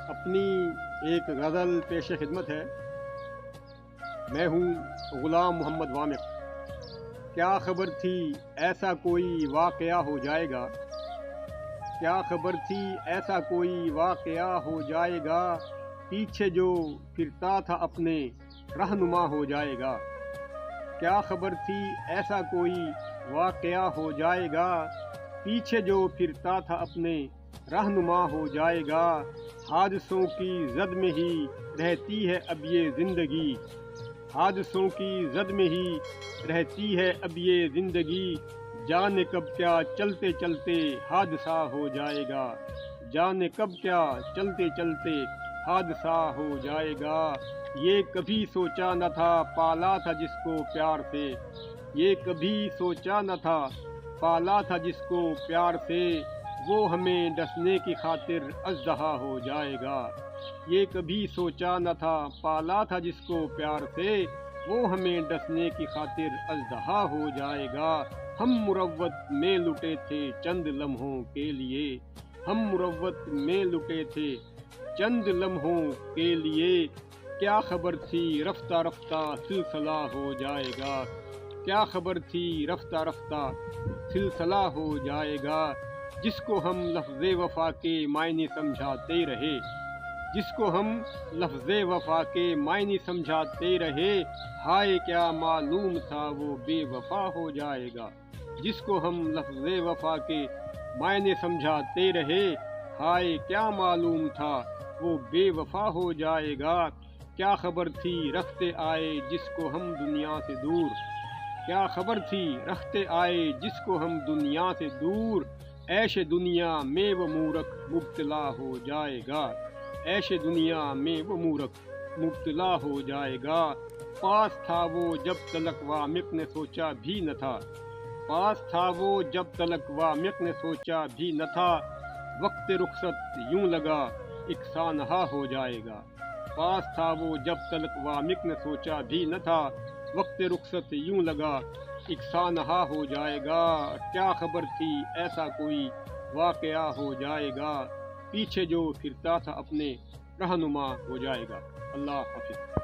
اپنی ایک غزل پیش خدمت ہے۔ میں ہوں غلام محمد وامق۔ کیا خبر تھی ایسا کوئی واقعہ ہو جائے گا، کیا خبر تھی ایسا کوئی واقعہ ہو جائے گا، پیچھے جو پھرتا تھا اپنے رہنما ہو جائے گا۔ کیا خبر تھی ایسا کوئی واقعہ ہو جائے گا، پیچھے جو پھرتا تھا اپنے رہنما ہو جائے گا۔ حادثوں کی زد میں ہی رہتی ہے اب یہ زندگی، حادثوں کی زد میں ہی رہتی ہے اب یہ زندگی۔ جانے کب کیا چلتے چلتے حادثہ ہو جائے گا، جانے کب کیا چلتے چلتے حادثہ ہو جائے گا۔ یہ کبھی سوچا نہ تھا پالا تھا جس کو پیار سے، یہ کبھی سوچا نہ تھا پالا تھا جس کو پیار سے، وہ ہمیں ڈسنے کی خاطر اژدہا ہو جائے گا۔ یہ کبھی سوچا نہ تھا پالا تھا جس کو پیار سے، وہ ہمیں ڈسنے کی خاطر اژدہا ہو جائے گا۔ ہم مروت میں لٹے تھے چند لمحوں کے لیے، ہم مروت میں لٹے تھے چند لمحوں کے لیے، کیا خبر تھی رفتہ رفتہ سلسلہ ہو جائے گا، کیا خبر تھی رفتہ رفتہ سلسلہ ہو جائے گا۔ جس کو ہم لفظ وفا کے معنی سمجھاتے رہے، جس کو ہم لفظ وفا کے معنی سمجھاتے رہے، ہائے کیا معلوم تھا وہ بے وفا ہو جائے گا۔ جس کو ہم لفظ وفا کے معنی سمجھاتے رہے، ہائے کیا معلوم تھا وہ بے وفا ہو جائے گا۔ کیا خبر تھی رکھتے آئے جس کو ہم دنیا سے دور، کیا خبر تھی رکھتے آئے جس کو ہم دنیا سے دور، عیش دنیا میں وہ مورکھ مبتلا ہو جائے گا، عیش دنیا میں وہ مورکھ مبتلا ہو جائے گا۔ پاس تھا وہ جب تلک وامق نے سوچا بھی نہ تھا، پاس تھا وہ جب تلک وامق نے سوچا بھی نہ تھا، وقت رخصت یوں لگا ایک سانحہ ہو جائے گا۔ پاس تھا وہ جب تلک وامق نے سوچا بھی نہ تھا، وقت رخصت یوں لگا ایک سانحہ ہو جائے گا۔ کیا خبر تھی ایسا کوئی واقعہ ہو جائے گا، پیچھے جو پھرتا تھا اپنے رہنما ہو جائے گا۔ اللہ حافظ۔